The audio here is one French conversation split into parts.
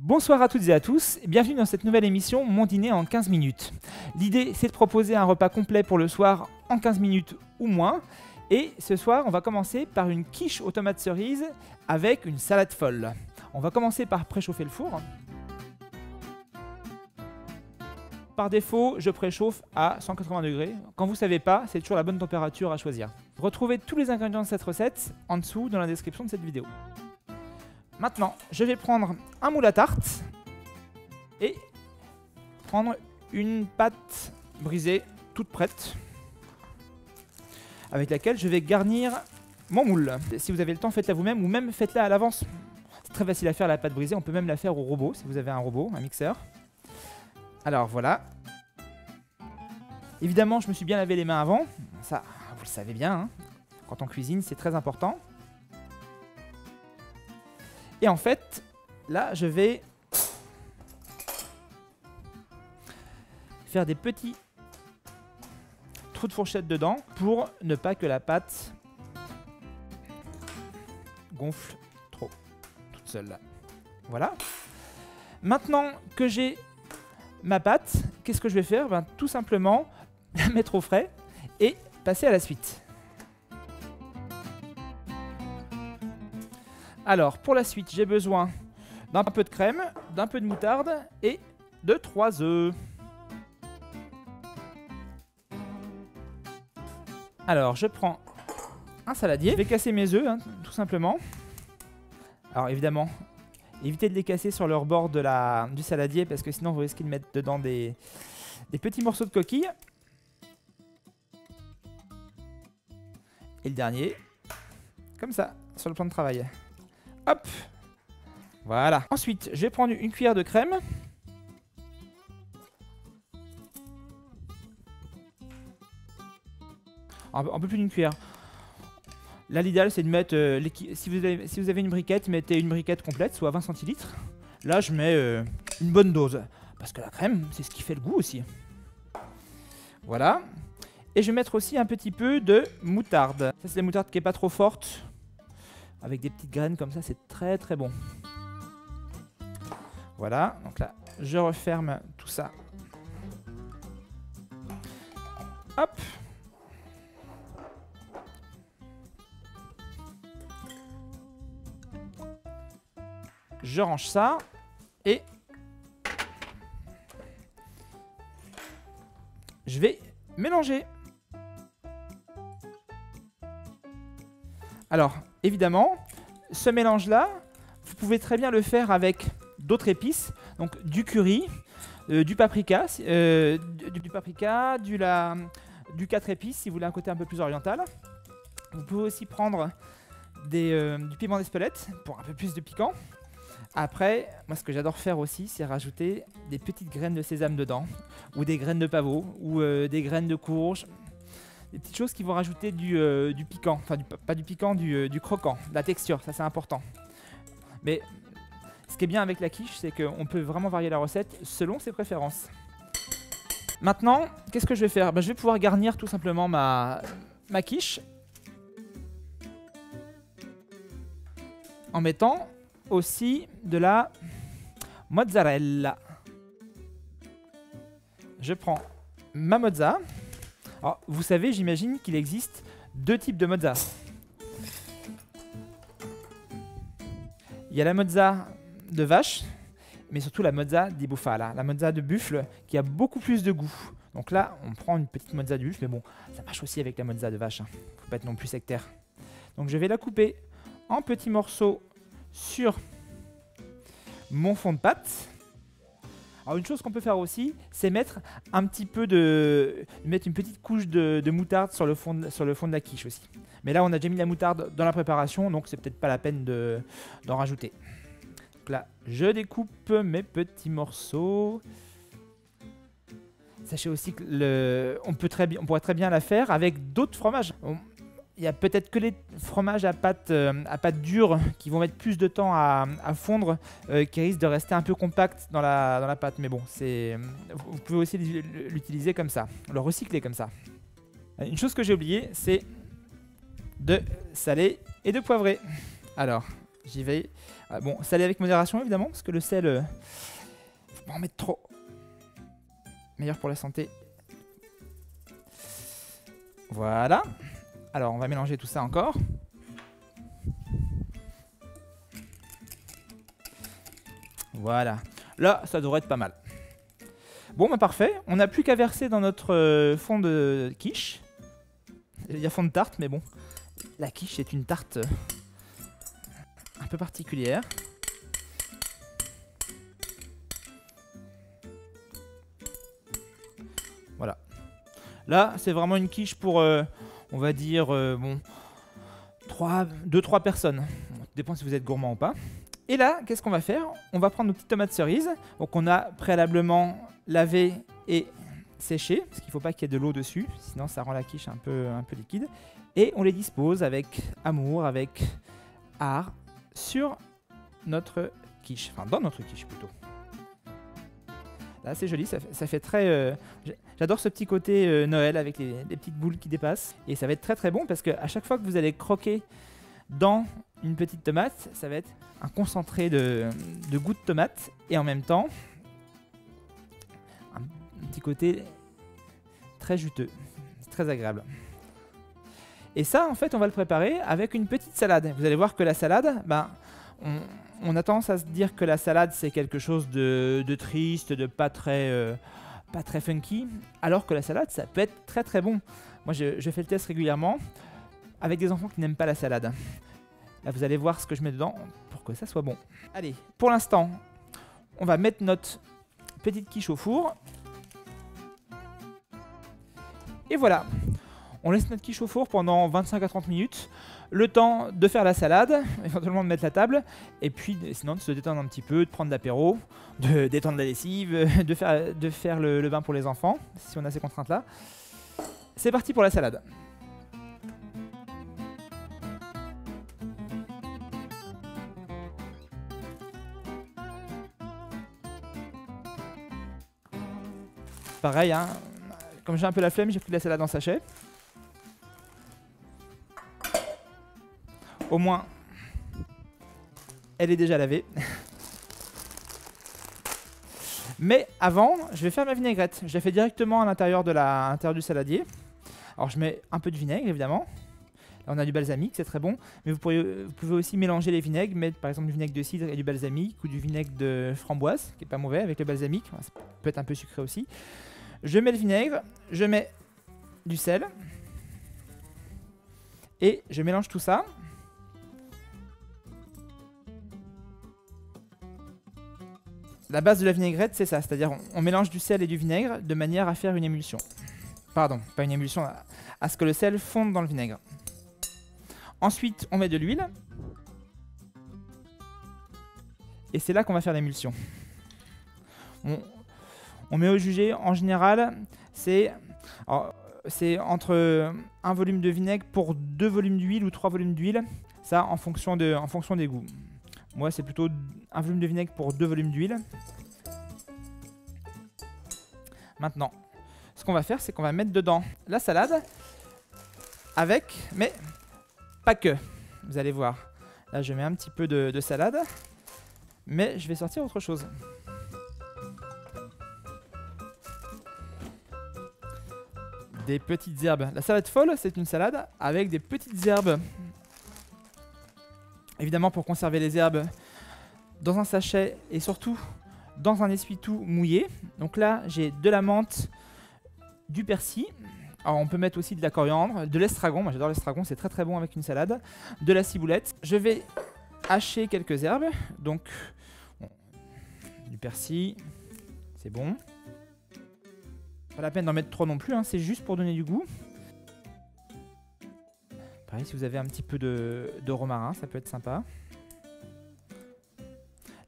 Bonsoir à toutes et à tous, et bienvenue dans cette nouvelle émission Mon dîner en 15 minutes. L'idée c'est de proposer un repas complet pour le soir en 15 minutes ou moins. Et ce soir on va commencer par une quiche aux tomates cerises avec une salade folle. On va commencer par préchauffer le four. Par défaut, je préchauffe à 180 degrés. Quand vous ne savez pas, c'est toujours la bonne température à choisir. Retrouvez tous les ingrédients de cette recette en dessous dans la description de cette vidéo. Maintenant, je vais prendre un moule à tarte et prendre une pâte brisée toute prête avec laquelle je vais garnir mon moule. Si vous avez le temps, faites-la vous-même ou même faites-la à l'avance. C'est très facile à faire la pâte brisée, on peut même la faire au robot si vous avez un robot, un mixeur. Alors voilà. Évidemment, je me suis bien lavé les mains avant. Ça, vous le savez bien, hein. Quand on cuisine, c'est très important. Et en fait, là, je vais faire des petits trous de fourchette dedans pour ne pas que la pâte gonfle trop toute seule là. Voilà. Maintenant que j'ai ma pâte, qu'est-ce que je vais faire? Tout simplement la mettre au frais et passer à la suite. Alors, pour la suite, j'ai besoin d'un peu de crème, d'un peu de moutarde et de 3 œufs. Alors, je prends un saladier. Je vais casser mes œufs, hein, tout simplement. Alors, évidemment, évitez de les casser sur le rebord du saladier parce que sinon, vous risquez de mettre dedans des petits morceaux de coquille. Et le dernier, comme ça, sur le plan de travail. Hop, voilà. Ensuite, je vais prendre une cuillère de crème. Un peu plus d'une cuillère. Là, l'idéal, c'est de mettre... si vous avez une briquette, mettez une briquette complète, soit 20 centilitres. Là, je mets une bonne dose. Parce que la crème, c'est ce qui fait le goût aussi. Voilà. Et je vais mettre aussi un petit peu de moutarde. Ça, c'est la moutarde qui n'est pas trop forte. Avec des petites graines comme ça, c'est très très bon. Voilà, donc là, je referme tout ça. Hop. Je range ça et je vais mélanger. Alors, évidemment, ce mélange-là, vous pouvez très bien le faire avec d'autres épices, donc du curry, du paprika, du 4 épices si vous voulez un côté un peu plus oriental. Vous pouvez aussi prendre du piment d'Espelette pour un peu plus de piquant. Après, moi ce que j'adore faire aussi, c'est rajouter des petites graines de sésame dedans, ou des graines de pavot, ou des graines de courge. Des petites choses qui vont rajouter du piquant, enfin pas du piquant, du croquant, de la texture, ça c'est important. Mais ce qui est bien avec la quiche, c'est qu'on peut vraiment varier la recette selon ses préférences. Maintenant, qu'est-ce que je vais faire? Je vais pouvoir garnir tout simplement ma quiche en mettant aussi de la mozzarella. Je prends ma mozza. Alors, vous savez, j'imagine qu'il existe deux types de mozza. Il y a la mozza de vache, mais surtout la mozza di bufala, la mozza de buffle, qui a beaucoup plus de goût. Donc là, on prend une petite mozza de buffle, mais bon, ça marche aussi avec la mozza de vache. Faut pas être non plus sectaire. Donc je vais la couper en petits morceaux sur mon fond de pâte. Alors une chose qu'on peut faire aussi, c'est mettre un petit peu mettre une petite couche de moutarde sur le fond de la quiche aussi. Mais là on a déjà mis la moutarde dans la préparation, donc c'est peut-être pas la peine d'en rajouter. Donc là je découpe mes petits morceaux. Sachez aussi que on pourrait très bien la faire avec d'autres fromages. Il y a peut-être que les fromages à pâte dure qui vont mettre plus de temps à fondre, qui risquent de rester un peu compacts dans la pâte. Mais bon, vous pouvez aussi l'utiliser comme ça, le recycler comme ça. Une chose que j'ai oublié, c'est de saler et de poivrer. Alors, J'y vais. Bon, salé avec modération évidemment, parce que le sel, faut pas en mettre trop. Meilleur pour la santé. Voilà. Alors, on va mélanger tout ça encore. Voilà. Là, ça devrait être pas mal. Bon, bah parfait. On n'a plus qu'à verser dans notre fond de quiche. Il y a fond de tarte, mais bon. La quiche, c'est une tarte un peu particulière. Voilà. Là, c'est vraiment une quiche pour, on va dire, bon, 2-3 personnes. Bon, ça dépend si vous êtes gourmand ou pas. Et là, qu'est-ce qu'on va faire? On va prendre nos petites tomates cerises. Donc, on a préalablement lavé et séché, parce qu'il ne faut pas qu'il y ait de l'eau dessus, sinon ça rend la quiche un peu liquide. Et on les dispose avec amour, avec art, sur notre quiche, enfin dans notre quiche plutôt. Là c'est joli, ça fait très... J'adore ce petit côté Noël avec les petites boules qui dépassent. Et ça va être très très bon parce qu'à chaque fois que vous allez croquer dans une petite tomate, ça va être un concentré de goût de tomate et en même temps un petit côté très juteux, c'est très agréable. Et ça, en fait, on va le préparer avec une petite salade. Vous allez voir que la salade, ben, on a tendance à se dire que la salade, c'est quelque chose de triste, de pas très funky, alors que la salade, ça peut être très très bon. Moi, je fais le test régulièrement avec des enfants qui n'aiment pas la salade. Là, vous allez voir ce que je mets dedans pour que ça soit bon. Allez, pour l'instant, on va mettre notre petite quiche au four. Et voilà, on laisse notre quiche au four pendant 25 à 30 minutes, le temps de faire la salade, éventuellement de mettre la table, et puis sinon de se détendre un petit peu, de prendre l'apéro, de détendre la lessive, de faire le bain pour les enfants, si on a ces contraintes-là. C'est parti pour la salade. Pareil, hein, comme j'ai un peu la flemme, j'ai pris de la salade en sachet. Au moins, elle est déjà lavée. Mais avant, je vais faire ma vinaigrette. Je la fais directement à l'intérieur du saladier. Alors je mets un peu de vinaigre évidemment. Là on a du balsamique, c'est très bon. Mais vous pouvez aussi mélanger les vinaigres, mettre par exemple du vinaigre de cidre et du balsamique ou du vinaigre de framboise, qui est pas mauvais avec le balsamique. Ça peut être un peu sucré aussi. Je mets le vinaigre, je mets du sel et je mélange tout ça. La base de la vinaigrette, c'est ça, c'est-à-dire on mélange du sel et du vinaigre de manière à faire une émulsion. Pardon, pas une émulsion, à ce que le sel fonde dans le vinaigre. Ensuite, on met de l'huile. Et c'est là qu'on va faire l'émulsion. On met au jugé, en général, c'est entre un volume de vinaigre pour 2 volumes d'huile ou 3 volumes d'huile. Ça, en fonction des goûts. Moi, c'est plutôt un volume de vinaigre pour 2 volumes d'huile. Maintenant, ce qu'on va faire, c'est qu'on va mettre dedans la salade avec, mais pas que. Vous allez voir. Là, je mets un petit peu de salade, mais je vais sortir autre chose. Des petites herbes. La salade folle, c'est une salade avec des petites herbes. Évidemment, pour conserver les herbes dans un sachet et surtout dans un essuie-tout mouillé. Donc là, j'ai de la menthe, du persil. Alors, on peut mettre aussi de la coriandre, de l'estragon. Moi, j'adore l'estragon, c'est très très bon avec une salade. De la ciboulette. Je vais hacher quelques herbes. Donc, bon, du persil, c'est bon. Pas la peine d'en mettre trop non plus, hein, c'est juste pour donner du goût. Pareil, si vous avez un petit peu de romarin, ça peut être sympa.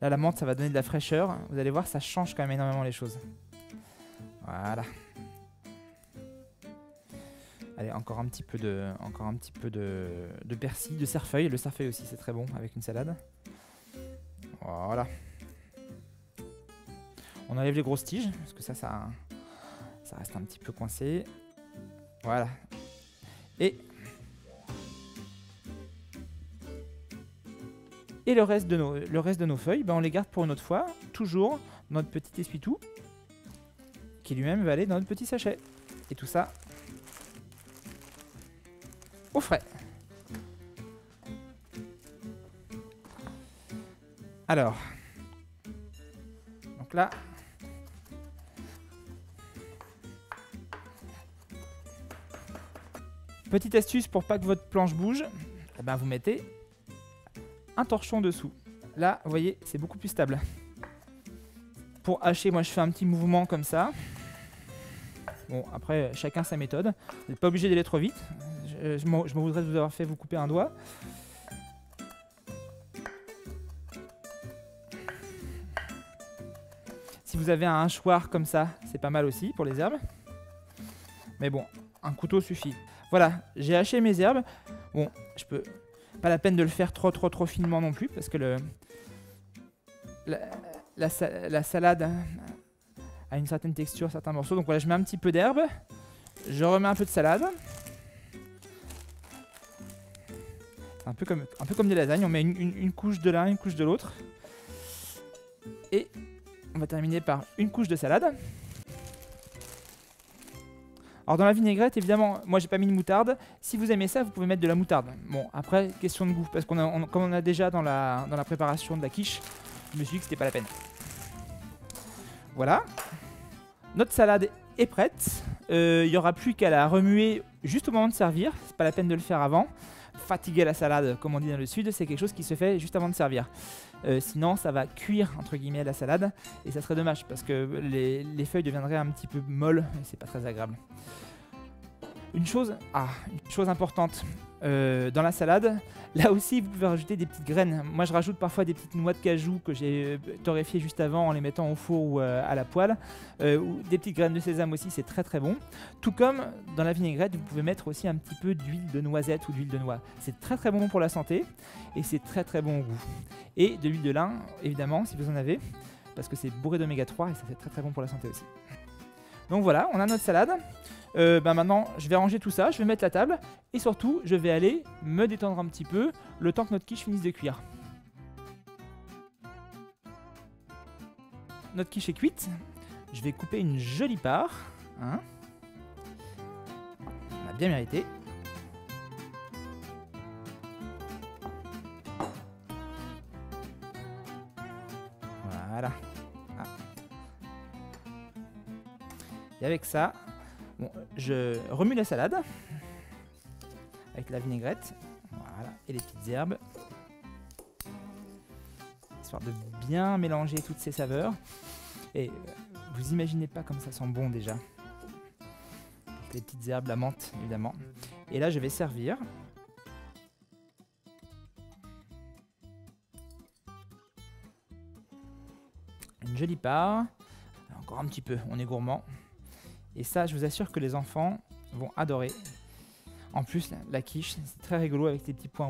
Là, la menthe, ça va donner de la fraîcheur. Vous allez voir, ça change quand même énormément les choses. Voilà. Allez, encore un petit peu de persil, de cerfeuil. Le cerfeuil aussi, c'est très bon avec une salade. Voilà. On enlève les grosses tiges, parce que ça reste un petit peu coincé. Voilà. Et Et le reste de nos feuilles, ben, on les garde pour une autre fois, toujours dans notre petit essuie-tout, qui lui-même va aller dans notre petit sachet. Et tout ça au frais. Alors, donc là, petite astuce pour pas que votre planche bouge, eh ben vous mettez un torchon dessous. Là, vous voyez, c'est beaucoup plus stable. Pour hacher, moi je fais un petit mouvement comme ça. Bon, après, chacun sa méthode. Vous n'êtes pas obligé d'aller trop vite. Je m'en voudrais de vous avoir fait vous couper un doigt. Si vous avez un hachoir comme ça, c'est pas mal aussi pour les herbes. Mais bon, un couteau suffit. Voilà, j'ai haché mes herbes. Bon, je peux... Pas la peine de le faire trop finement non plus, parce que la salade a une certaine texture, certains morceaux. Donc voilà, je mets un petit peu d'herbe. Je remets un peu de salade. Un peu comme des lasagnes, on met une couche de l'un, une couche de l'autre. Et on va terminer par une couche de salade. Alors dans la vinaigrette, évidemment, moi j'ai pas mis de moutarde. Si vous aimez ça, vous pouvez mettre de la moutarde. Bon, après, question de goût, parce comme on a déjà dans la préparation de la quiche, je me suis dit que c'était pas la peine. Voilà. Notre salade est prête. Il n'y aura plus qu'à la remuer juste au moment de servir. C'est pas la peine de le faire avant. Fatiguer la salade, comme on dit dans le sud, c'est quelque chose qui se fait juste avant de servir. Sinon, ça va cuire, entre guillemets, la salade. Et ça serait dommage, parce que les feuilles deviendraient un petit peu molles. Et c'est pas très agréable. Une chose importante dans la salade, là aussi vous pouvez rajouter des petites graines. Moi je rajoute parfois des petites noix de cajou que j'ai torréfiées juste avant en les mettant au four ou à la poêle. Ou des petites graines de sésame aussi, c'est très bon. Tout comme dans la vinaigrette, vous pouvez mettre aussi un petit peu d'huile de noisette ou d'huile de noix. C'est très bon pour la santé et c'est très bon au goût. Et de l'huile de lin, évidemment, si vous en avez, parce que c'est bourré d'oméga 3 et ça fait très bon pour la santé aussi. Donc voilà, on a notre salade. Maintenant, je vais ranger tout ça, je vais mettre la table et surtout, je vais aller me détendre un petit peu le temps que notre quiche finisse de cuire. Notre quiche est cuite. Je vais couper une jolie part. Hein. On a bien mérité. Voilà. Ah. Et avec ça, bon, je remue la salade avec la vinaigrette, voilà, et les petites herbes, histoire de bien mélanger toutes ces saveurs. Et vous imaginez pas comme ça sent bon déjà. Avec les petites herbes, la menthe évidemment. Et là je vais servir. Une jolie part, encore un petit peu, on est gourmand. Et ça, je vous assure que les enfants vont adorer. En plus, la quiche, c'est très rigolo avec des petits points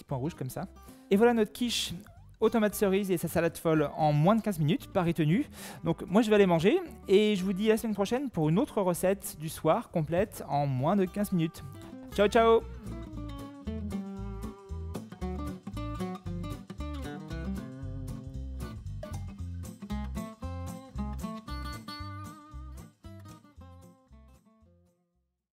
rouges comme ça. Et voilà notre quiche aux tomates cerises et sa salade folle en moins de 15 minutes, pari tenu. Donc moi, je vais aller manger et je vous dis à la semaine prochaine pour une autre recette du soir complète en moins de 15 minutes. Ciao, ciao!